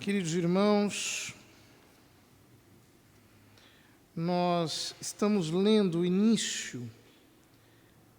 Queridos irmãos, nós estamos lendo o início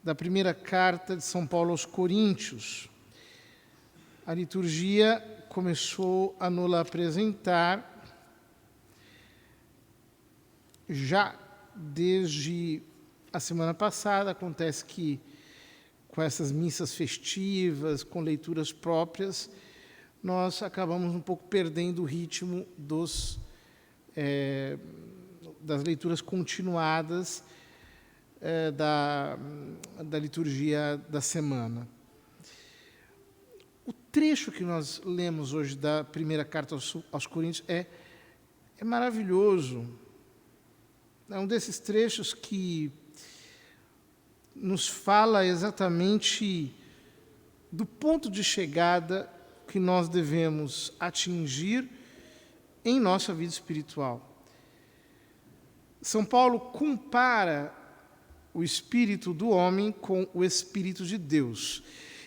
da primeira carta de São Paulo aos Coríntios. A liturgia começou a nos apresentar já desde a semana passada. Acontece que com essas missas festivas, com leituras próprias, nós acabamos um pouco perdendo o ritmo das leituras continuadas da liturgia da semana. O trecho que nós lemos hoje da primeira carta aos Coríntios é maravilhoso. É um desses trechos que nos fala exatamente do ponto de chegada que nós devemos atingir em nossa vida espiritual. São Paulo compara o espírito do homem com o espírito de Deus.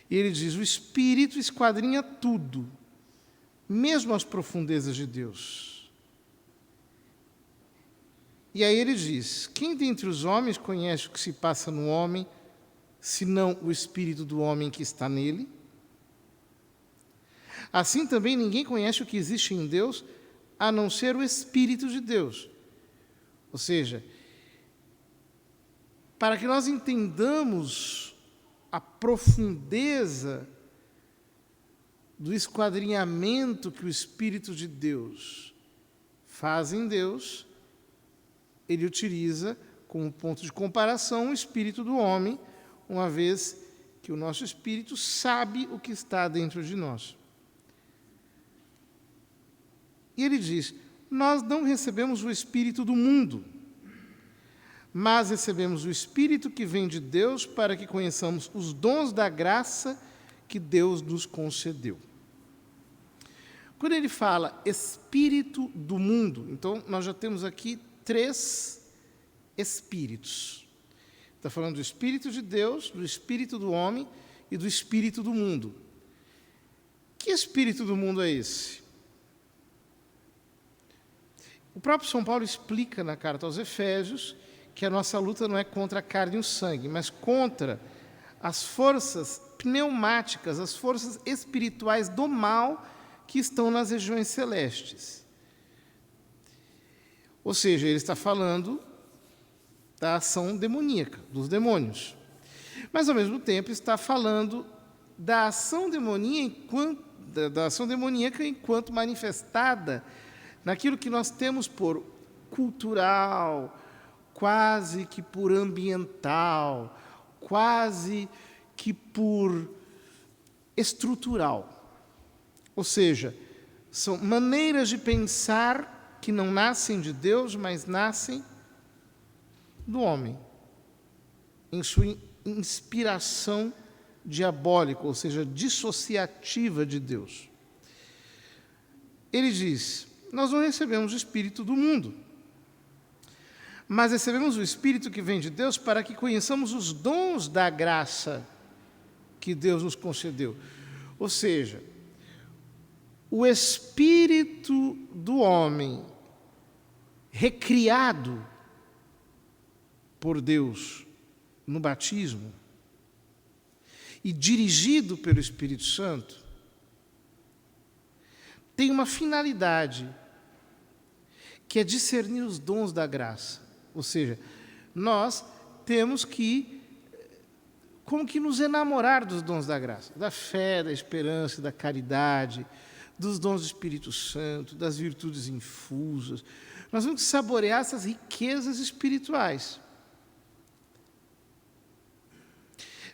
E ele diz: o espírito esquadrinha tudo, mesmo as profundezas de Deus. E aí ele diz: quem dentre os homens conhece o que se passa no homem, senão o espírito do homem que está nele? Assim também ninguém conhece o que existe em Deus, a não ser o Espírito de Deus. Ou seja, para que nós entendamos a profundeza do esquadrinhamento que o Espírito de Deus faz em Deus, ele utiliza como ponto de comparação o espírito do homem, uma vez que o nosso espírito sabe o que está dentro de nós. E ele diz: nós não recebemos o espírito do mundo, mas recebemos o espírito que vem de Deus para que conheçamos os dons da graça que Deus nos concedeu. Quando ele fala espírito do mundo, então nós já temos aqui 3 espíritos. Está falando do espírito de Deus, do espírito do homem e do espírito do mundo. Que espírito do mundo é esse? O próprio São Paulo explica na carta aos Efésios que a nossa luta não é contra a carne e o sangue, mas contra as forças pneumáticas, as forças espirituais do mal que estão nas regiões celestes. Ou seja, ele está falando da ação demoníaca, dos demônios. Mas, ao mesmo tempo, está falando da ação demoníaca enquanto manifestada naquilo que nós temos por cultural, quase que por ambiental, quase que por estrutural. Ou seja, são maneiras de pensar que não nascem de Deus, mas nascem do homem, em sua inspiração diabólica, ou seja, dissociativa de Deus. Ele diz: nós não recebemos o espírito do mundo, mas recebemos o espírito que vem de Deus para que conheçamos os dons da graça que Deus nos concedeu. Ou seja, o espírito do homem recriado por Deus no batismo e dirigido pelo Espírito Santo tem uma finalidade, que é discernir os dons da graça. Ou seja, nós temos que, como que nos enamorar dos dons da graça, da fé, da esperança, da caridade, dos dons do Espírito Santo, das virtudes infusas. Nós vamos saborear essas riquezas espirituais.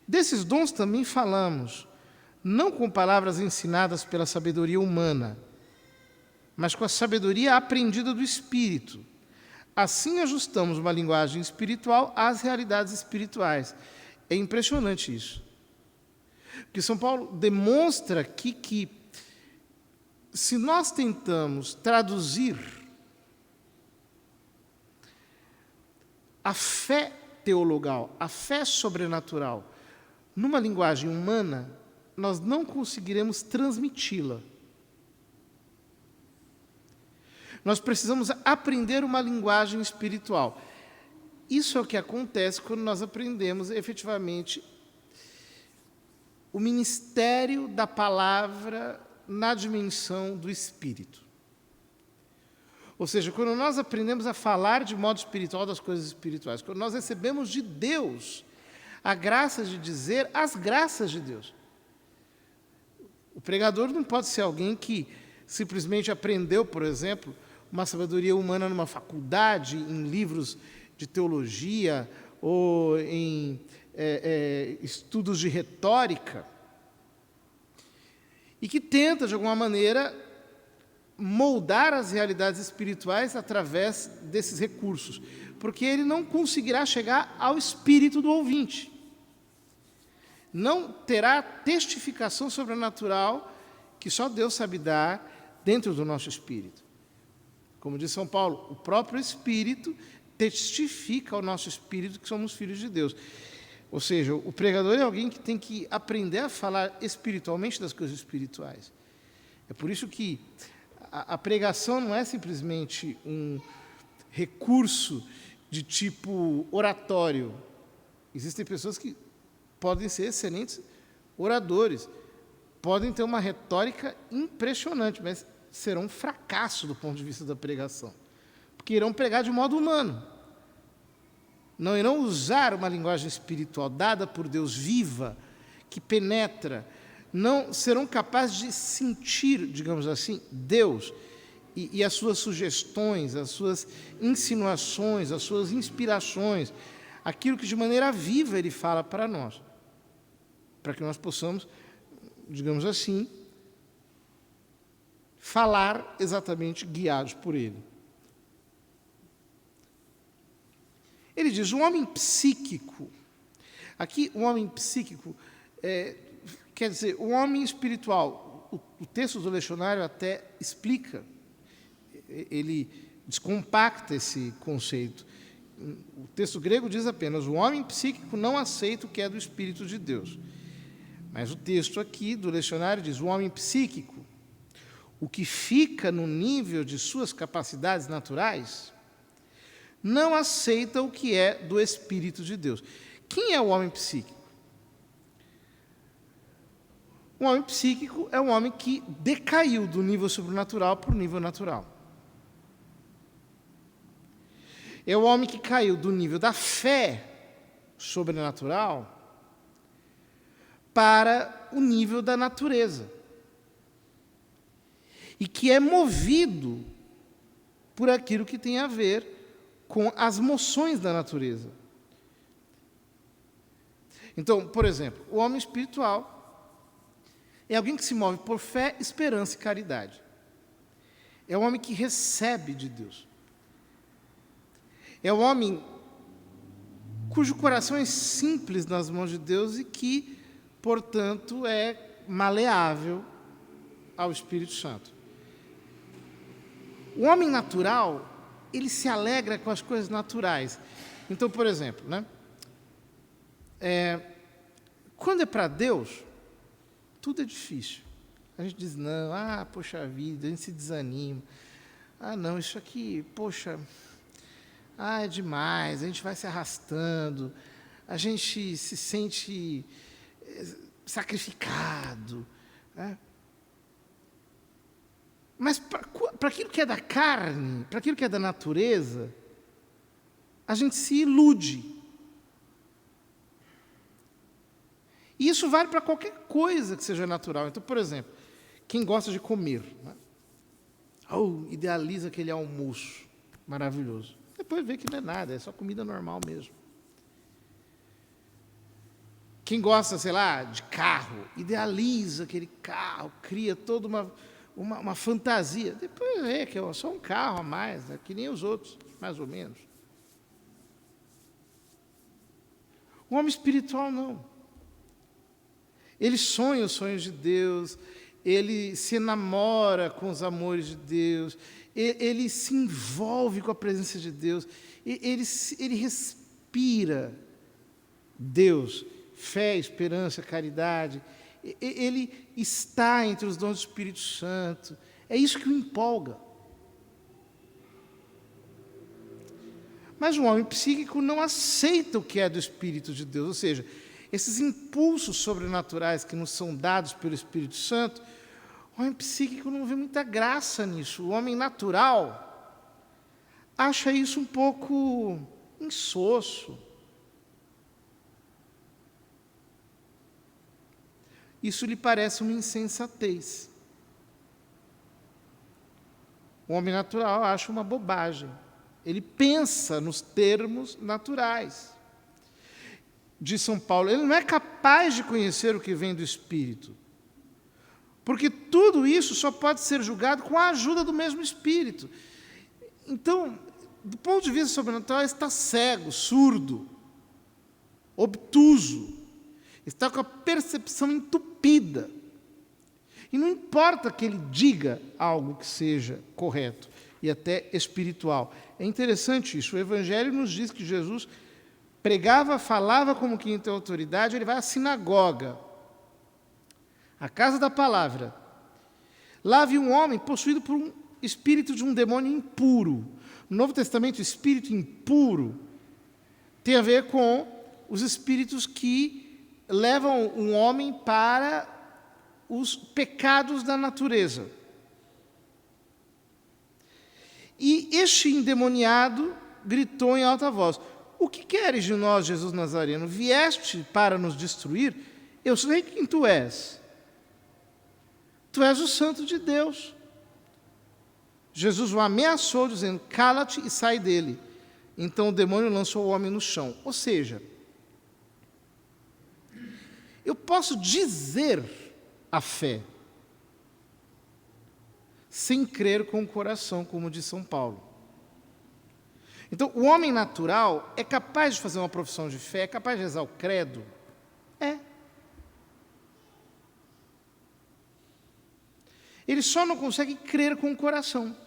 Desses dons também falamos, não com palavras ensinadas pela sabedoria humana, mas com a sabedoria aprendida do Espírito. Assim ajustamos uma linguagem espiritual às realidades espirituais. É impressionante isso. Porque São Paulo demonstra aqui que, se nós tentamos traduzir a fé teologal, a fé sobrenatural, numa linguagem humana, nós não conseguiremos transmiti-la. Nós precisamos aprender uma linguagem espiritual. Isso é o que acontece quando nós aprendemos efetivamente o ministério da palavra na dimensão do Espírito. Ou seja, quando nós aprendemos a falar de modo espiritual das coisas espirituais, quando nós recebemos de Deus a graça de dizer as graças de Deus. O pregador não pode ser alguém que simplesmente aprendeu, por exemplo, uma sabedoria humana numa faculdade, em livros de teologia ou em estudos de retórica, e que tenta, de alguma maneira, moldar as realidades espirituais através desses recursos, porque ele não conseguirá chegar ao espírito do ouvinte. Não terá testificação sobrenatural que só Deus sabe dar dentro do nosso espírito. Como diz São Paulo, o próprio Espírito testifica ao nosso espírito que somos filhos de Deus. Ou seja, o pregador é alguém que tem que aprender a falar espiritualmente das coisas espirituais. É por isso que a pregação não é simplesmente um recurso de tipo oratório. Existem pessoas que podem ser excelentes oradores, podem ter uma retórica impressionante, mas serão um fracasso do ponto de vista da pregação, porque irão pregar de modo humano. Não irão usar uma linguagem espiritual dada por Deus viva, que penetra, não serão capazes de sentir, digamos assim, Deus e as suas sugestões, as suas insinuações, as suas inspirações, aquilo que de maneira viva Ele fala para nós, para que nós possamos, digamos assim, falar exatamente guiados por Ele. Ele diz, o homem psíquico. Aqui, o homem psíquico, quer dizer, o homem espiritual. O texto do lecionário até explica, ele descompacta esse conceito. O texto grego diz apenas, o homem psíquico não aceita o que é do Espírito de Deus. Mas o texto aqui do lecionário diz, o homem psíquico, o que fica no nível de suas capacidades naturais, não aceita o que é do Espírito de Deus. Quem é o homem psíquico? O homem psíquico é um homem que decaiu do nível sobrenatural para o nível natural. É o homem que caiu do nível da fé sobrenatural para o nível da natureza. E que é movido por aquilo que tem a ver com as moções da natureza. Então, por exemplo, o homem espiritual é alguém que se move por fé, esperança e caridade. É o homem que recebe de Deus. É o homem cujo coração é simples nas mãos de Deus e que, portanto, é maleável ao Espírito Santo. O homem natural, ele se alegra com as coisas naturais. Então, por exemplo, quando é para Deus, tudo é difícil. A gente diz, não, poxa vida, a gente se desanima. Não, isso aqui, poxa, é demais, a gente vai se arrastando, a gente se sente sacrificado. Mas para aquilo que é da carne, para aquilo que é da natureza, a gente se ilude. E isso vale para qualquer coisa que seja natural. Então, por exemplo, quem gosta de comer, idealiza aquele almoço maravilhoso. Depois vê que não é nada, é só comida normal mesmo. Quem gosta, sei lá, de carro, idealiza aquele carro, cria toda uma fantasia. Depois vê que é só um carro a mais, que nem os outros, mais ou menos. O homem espiritual não. Ele sonha os sonhos de Deus, ele se enamora com os amores de Deus, ele se envolve com a presença de Deus, ele respira Deus, fé, esperança, caridade, ele está entre os dons do Espírito Santo. É isso que o empolga. Mas o homem psíquico não aceita o que é do Espírito de Deus, ou seja, esses impulsos sobrenaturais que nos são dados pelo Espírito Santo, o homem psíquico não vê muita graça nisso. O homem natural acha isso um pouco insosso. Isso lhe parece uma insensatez. O homem natural acha uma bobagem. Ele pensa nos termos naturais. Diz São Paulo, ele não é capaz de conhecer o que vem do Espírito. Porque tudo isso só pode ser julgado com a ajuda do mesmo Espírito. Então, do ponto de vista sobrenatural, ele está cego, surdo, obtuso, está com a percepção entupida. E não importa que ele diga algo que seja correto e até espiritual. É interessante isso. O Evangelho nos diz que Jesus pregava, falava como quem tem autoridade, ele vai à sinagoga, à casa da palavra. Lá havia um homem possuído por um espírito de um demônio impuro. No Novo Testamento, o espírito impuro tem a ver com os espíritos que levam um homem para os pecados da natureza. E este endemoniado gritou em alta voz: o que queres de nós, Jesus Nazareno? Vieste para nos destruir? Eu sei quem tu és. Tu és o Santo de Deus. Jesus o ameaçou, dizendo: cala-te e sai dele. Então o demônio lançou o homem no chão. Ou seja, eu posso dizer a fé sem crer com o coração, como diz São Paulo. Então, o homem natural é capaz de fazer uma profissão de fé, é capaz de rezar o credo? É. Ele só não consegue crer com o coração.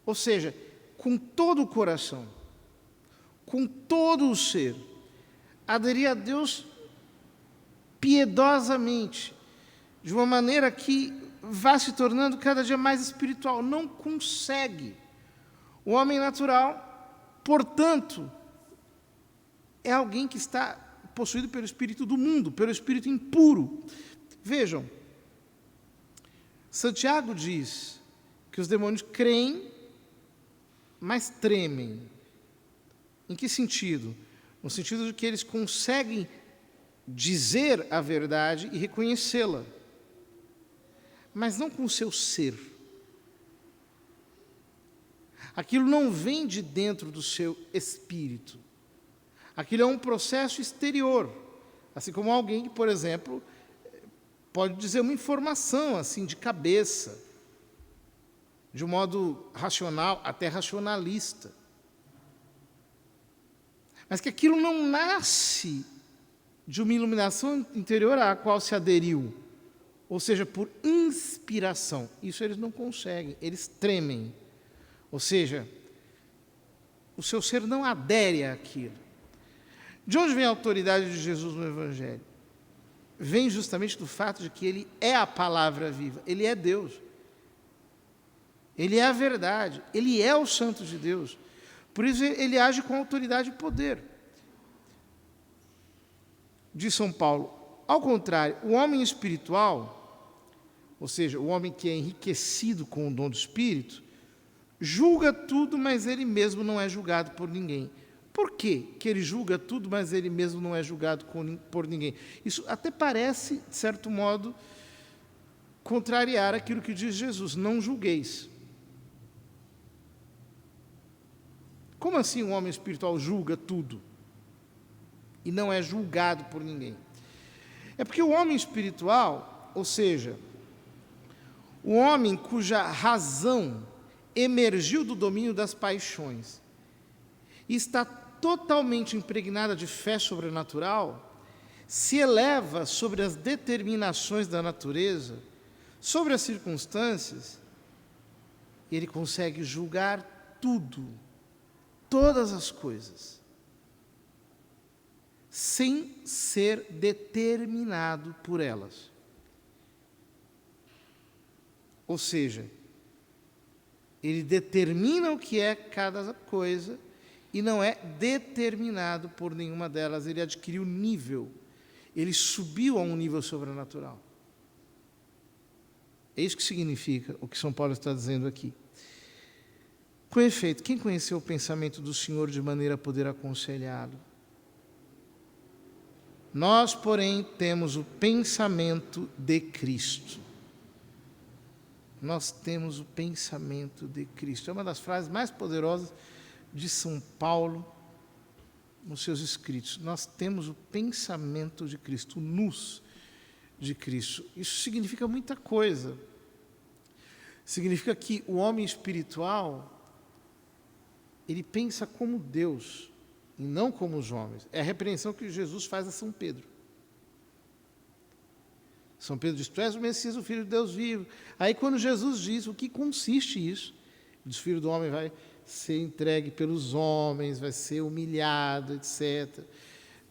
Ou seja, com todo o coração, com todo o ser, aderir a Deus piedosamente, de uma maneira que vá se tornando cada dia mais espiritual. Não consegue. O homem natural, portanto, é alguém que está possuído pelo espírito do mundo, pelo espírito impuro. Vejam, Santiago diz que os demônios creem, mas tremem. Em que sentido? No sentido de que eles conseguem dizer a verdade e reconhecê-la, mas não com o seu ser. Aquilo não vem de dentro do seu espírito. Aquilo é um processo exterior. Assim como alguém que, por exemplo, pode dizer uma informação assim de cabeça, de um modo racional, até racionalista. Mas que aquilo não nasce de uma iluminação interior à qual se aderiu, ou seja, por inspiração. Isso eles não conseguem, eles tremem. Ou seja, o seu ser não adere àquilo. De onde vem a autoridade de Jesus no Evangelho? Vem justamente do fato de que ele é a palavra viva, ele é Deus. Ele é a verdade, ele é o Santo de Deus. Por isso ele age com autoridade e poder. Diz São Paulo, ao contrário, o homem espiritual, ou seja, o homem que é enriquecido com o dom do Espírito, julga tudo, mas ele mesmo não é julgado por ninguém. Por quê que ele julga tudo, mas ele mesmo não é julgado por ninguém? Isso até parece, de certo modo, contrariar aquilo que diz Jesus: não julgueis. Como assim um homem espiritual julga tudo e não é julgado por ninguém? É porque o homem espiritual, ou seja, o homem cuja razão emergiu do domínio das paixões e está totalmente impregnada de fé sobrenatural, se eleva sobre as determinações da natureza, sobre as circunstâncias, e ele consegue julgar tudo, todas as coisas, sem ser determinado por elas. Ou seja, ele determina o que é cada coisa e não é determinado por nenhuma delas. Ele adquiriu nível, ele subiu a um nível sobrenatural. É isso que significa o que São Paulo está dizendo aqui. Com efeito, quem conheceu o pensamento do Senhor de maneira a poder aconselhá-lo? Nós, porém, temos o pensamento de Cristo. Nós temos o pensamento de Cristo. É uma das frases mais poderosas de São Paulo nos seus escritos. Nós temos o pensamento de Cristo, o nous de Cristo. Isso significa muita coisa. Significa que o homem espiritual, ele pensa como Deus e não como os homens. É a repreensão que Jesus faz a São Pedro. São Pedro diz: tu és o Messias, o Filho de Deus vivo. Aí quando Jesus diz o que consiste isso, diz: o Filho do Homem vai ser entregue pelos homens, vai ser humilhado, etc.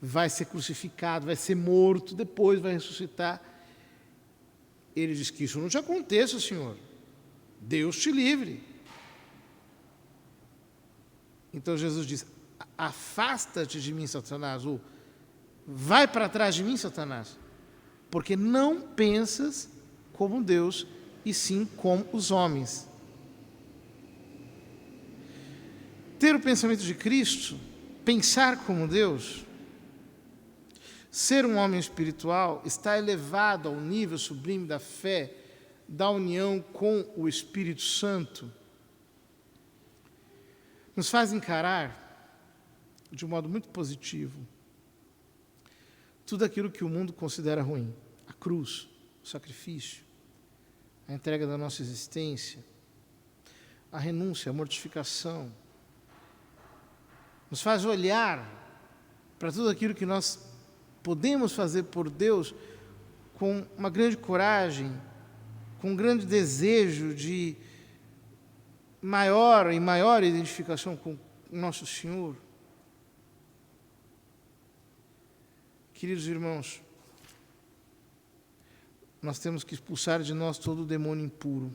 Vai ser crucificado, vai ser morto, depois vai ressuscitar. Ele diz que isso não te aconteça, Senhor. Deus te livre. Então Jesus diz: afasta-te de mim, Satanás, ou vai para trás de mim, Satanás, porque não pensas como Deus, e sim como os homens. Ter o pensamento de Cristo, pensar como Deus, ser um homem espiritual, estar elevado ao nível sublime da fé, da união com o Espírito Santo, nos faz encarar de um modo muito positivo tudo aquilo que o mundo considera ruim. A cruz, o sacrifício, a entrega da nossa existência, a renúncia, a mortificação. Nos faz olhar para tudo aquilo que nós podemos fazer por Deus com uma grande coragem, com um grande desejo de maior e maior identificação com o nosso Senhor. Queridos irmãos, nós temos que expulsar de nós todo o demônio impuro.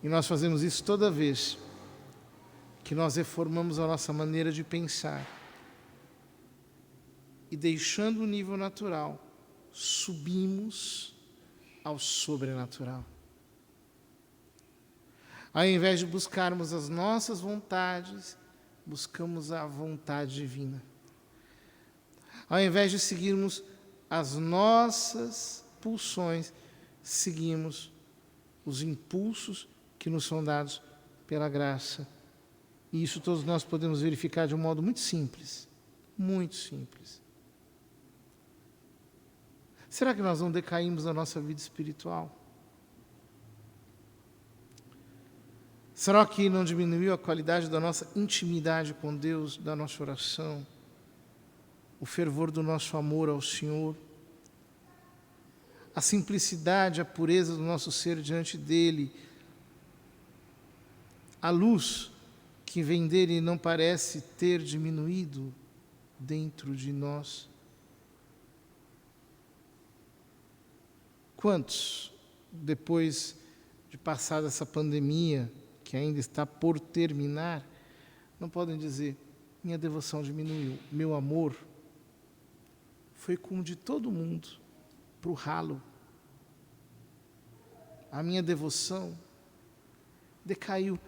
E nós fazemos isso toda vez que nós reformamos a nossa maneira de pensar e, deixando o nível natural, subimos ao sobrenatural. Ao invés de buscarmos as nossas vontades, buscamos a vontade divina. Ao invés de seguirmos as nossas pulsões, seguimos os impulsos que nos são dados pela graça. E isso todos nós podemos verificar de um modo muito simples. Muito simples. Será que nós não decaímos na nossa vida espiritual? Será que não diminuiu a qualidade da nossa intimidade com Deus, da nossa oração, o fervor do nosso amor ao Senhor, a simplicidade, a pureza do nosso ser diante dEle, a luz que vem dEle não parece ter diminuído dentro de nós? Quantos, depois de passada essa pandemia, que ainda está por terminar, não podem dizer: minha devoção diminuiu, meu amor foi como de todo mundo, para o ralo. A minha devoção decaiu.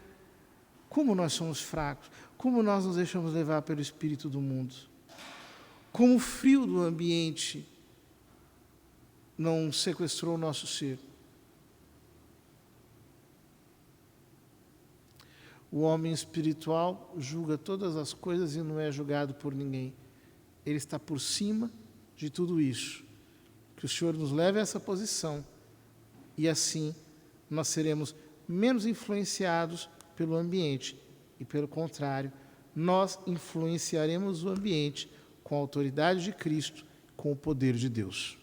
Como nós somos fracos, como nós nos deixamos levar pelo espírito do mundo, como o frio do ambiente não sequestrou o nosso ser. O homem espiritual julga todas as coisas e não é julgado por ninguém. Ele está por cima de tudo isso. Que o Senhor nos leve a essa posição e assim nós seremos menos influenciados pelo ambiente e, pelo contrário, nós influenciaremos o ambiente com a autoridade de Cristo, com o poder de Deus.